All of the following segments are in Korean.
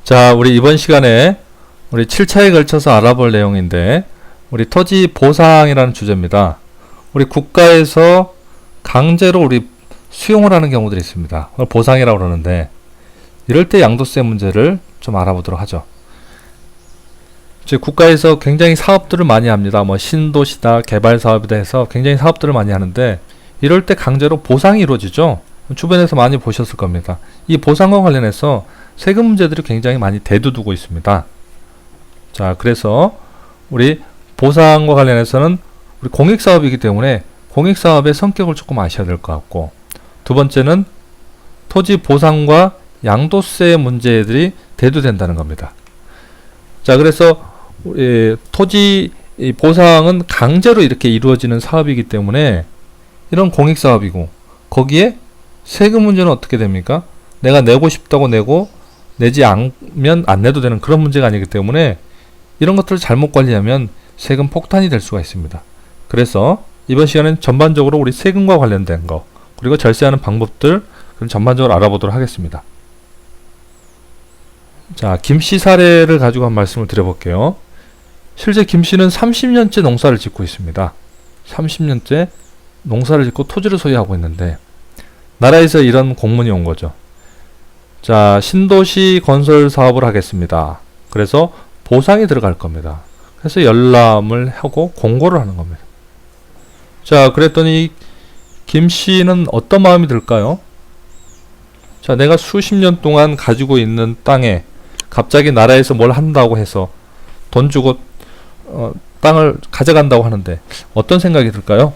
자, 우리 이번 시간에 우리 7차에 걸쳐서 알아볼 내용인데, 우리 토지 보상이라는 주제입니다. 우리 국가에서 강제로 우리 수용을 하는 경우들이 있습니다. 그걸 보상이라고 그러는데, 이럴 때 양도세 문제를 좀 알아보도록 하죠. 즉 국가에서 굉장히 사업들을 많이 합니다. 뭐 신도시다, 개발 사업이다 해서 굉장히 사업들을 많이 하는데, 이럴 때 강제로 보상이 이루어지죠. 주변에서 많이 보셨을 겁니다. 이 보상과 관련해서 세금 문제들이 굉장히 많이 대두두고 있습니다. 자, 그래서 우리 보상과 관련해서는 우리 공익사업이기 때문에 공익사업의 성격을 조금 아셔야 될 것 같고, 두 번째는 토지 보상과 양도세 문제들이 대두된다는 겁니다. 자, 그래서 우리 토지 보상은 강제로 이렇게 이루어지는 사업이기 때문에 이런 공익사업이고, 거기에 세금 문제는 어떻게 됩니까? 내가 내고 싶다고 내고 내지 않으면 안 내도 되는 그런 문제가 아니기 때문에 이런 것들을 잘못 관리하면 세금 폭탄이 될 수가 있습니다. 그래서 이번 시간은 전반적으로 우리 세금과 관련된 거, 그리고 절세하는 방법들 전반적으로 알아보도록 하겠습니다. 자, 김씨 사례를 가지고 한 말씀을 드려볼게요. 실제 김씨는 30년째 농사를 짓고 있습니다. 30년째 농사를 짓고 토지를 소유하고 있는데, 나라에서 이런 공문이 온 거죠. 자, 신도시 건설 사업을 하겠습니다. 그래서 보상이 들어갈 겁니다. 그래서 열람을 하고 공고를 하는 겁니다. 자, 그랬더니 김씨는 어떤 마음이 들까요? 자, 내가 수십 년 동안 가지고 있는 땅에 갑자기 나라에서 뭘 한다고 해서 돈 주고 땅을 가져간다고 하는데 어떤 생각이 들까요?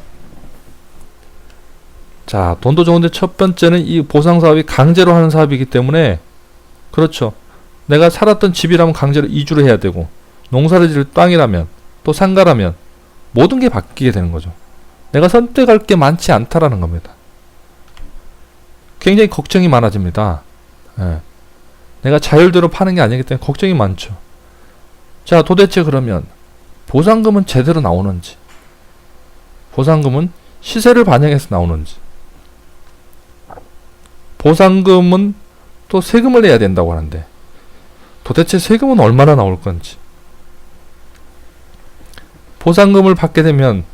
자, 돈도 좋은데 첫 번째는 이 보상사업이 강제로 하는 사업이기 때문에, 그렇죠, 내가 살았던 집이라면 강제로 이주를 해야 되고, 농사를 지을 땅이라면, 또 상가라면 모든 게 바뀌게 되는 거죠. 내가 선택할 게 많지 않다라는 겁니다. 굉장히 걱정이 많아집니다. 내가 자율대로 파는 게 아니기 때문에 걱정이 많죠. 자, 도대체 그러면 보상금은 제대로 나오는지, 보상금은 시세를 반영해서 나오는지, 보상금은 또 세금을 내야 된다고 하는데 도대체 세금은 얼마나 나올 건지, 보상금을 받게 되면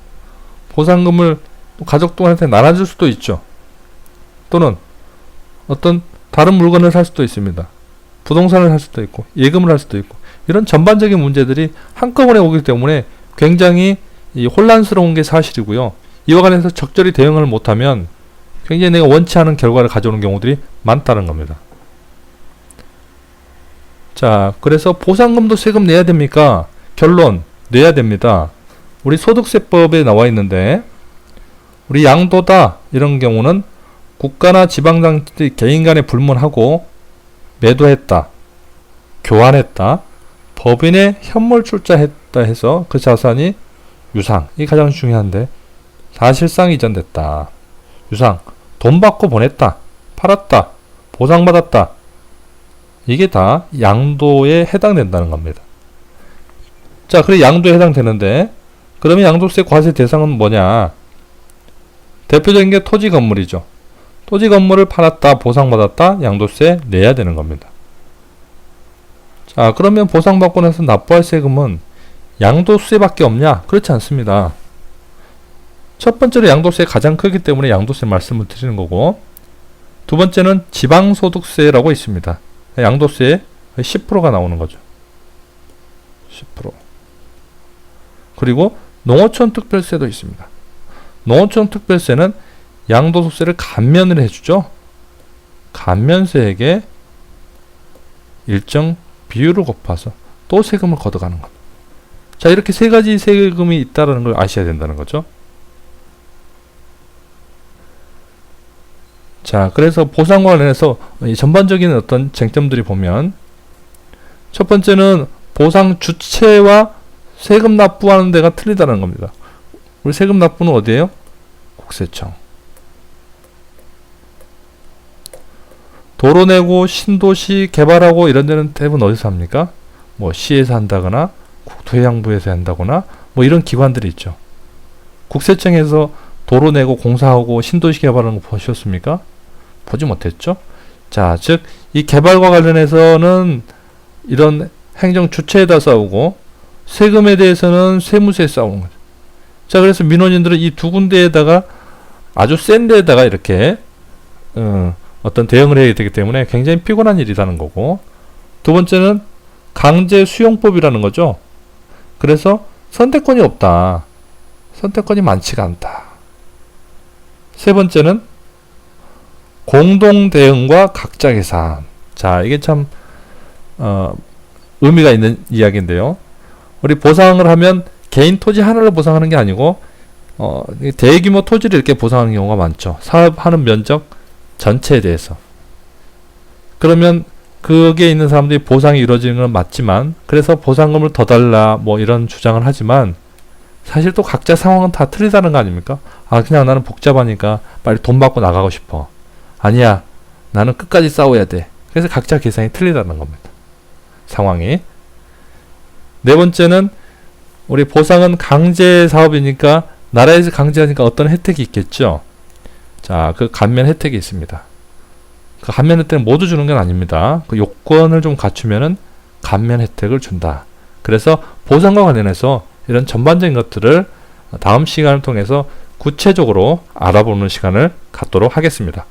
보상금을 가족들한테 나눠줄 수도 있죠. 또는 어떤 다른 물건을 살 수도 있습니다. 부동산을 살 수도 있고 예금을 할 수도 있고, 이런 전반적인 문제들이 한꺼번에 오기 때문에 굉장히 혼란스러운 게 사실이고요. 이와 관련해서 적절히 대응을 못하면 굉장히 내가 원치 않은 결과를 가져오는 경우들이 많다는 겁니다. 자, 그래서 보상금도 세금 내야 됩니까? 결론, 내야 됩니다. 우리 소득세법에 나와 있는데, 우리 양도다 이런 경우는 국가나 지방자치들이 개인 간에 불문하고 매도했다, 교환했다, 법인에 현물 출자했다 해서 그 자산이 유상, 이게 가장 중요한데, 사실상 이전됐다. 유상, 돈 받고 보냈다, 팔았다, 보상받았다, 이게 다 양도에 해당된다는 겁니다. 자, 그래 양도에 해당되는데, 그러면 양도세 과세 대상은 뭐냐? 대표적인 게 토지 건물이죠. 토지 건물을 팔았다, 보상받았다, 양도세 내야 되는 겁니다. 자, 그러면 보상받고 나서 납부할 세금은 양도세밖에 없냐? 그렇지 않습니다. 첫 번째로 양도세가 가장 크기 때문에 양도세 말씀을 드리는 거고, 두 번째는 지방소득세라고 있습니다. 양도세의 10%가 나오는 거죠. 10%. 그리고 농어촌 특별세도 있습니다. 농어촌 특별세는 양도소득세를 감면을 해주죠. 감면세액에 일정 비율을 곱해서 또 세금을 걷어가는 겁니다. 자, 이렇게 세 가지 세금이 있다는 걸 아셔야 된다는 거죠. 자, 그래서 보상과 관련해서 전반적인 어떤 쟁점들이 보면, 첫 번째는 보상 주체와 세금 납부하는 데가 틀리다는 겁니다. 우리 세금 납부는 어디예요? 국세청. 도로 내고 신도시 개발하고 이런 데는 대부분 어디서 합니까? 뭐 시에서 한다거나 국토해양부에서 한다거나 뭐 이런 기관들이 있죠. 국세청에서 도로 내고 공사하고 신도시 개발하는 거 보셨습니까? 보지 못했죠. 자, 즉 이 개발과 관련해서는 이런 행정 주체에다 싸우고 세금에 대해서는 세무서에 싸우는 거죠. 자, 그래서 민원인들은 이 두 군데에다가 아주 센 데에다가 이렇게 어떤 대응을 해야 되기 때문에 굉장히 피곤한 일이라는 거고, 두 번째는 강제 수용법이라는 거죠. 그래서 선택권이 없다. 선택권이 많지가 않다. 세 번째는 공동 대응과 각자 계산. 자, 이게 참 의미가 있는 이야기인데요. 우리 보상을 하면 개인 토지 하나를 보상하는 게 아니고 대규모 토지를 이렇게 보상하는 경우가 많죠. 사업하는 면적 전체에 대해서. 그러면 거기에 있는 사람들이 보상이 이루어지는 건 맞지만, 그래서 보상금을 더 달라 뭐 이런 주장을 하지만 사실 또 각자 상황은 다 틀리다는 거 아닙니까? 아, 그냥 나는 복잡하니까 빨리 돈 받고 나가고 싶어. 아니야, 나는 끝까지 싸워야 돼. 그래서 각자 계산이 틀리다는 겁니다. 상황이. 네 번째는 우리 보상은 강제 사업이니까 나라에서 강제하니까 어떤 혜택이 있겠죠. 자, 그 감면 혜택이 있습니다. 그 감면 혜택은 모두 주는 건 아닙니다. 그 요건을 좀 갖추면은 감면 혜택을 준다. 그래서 보상과 관련해서 이런 전반적인 것들을 다음 시간을 통해서 구체적으로 알아보는 시간을 갖도록 하겠습니다.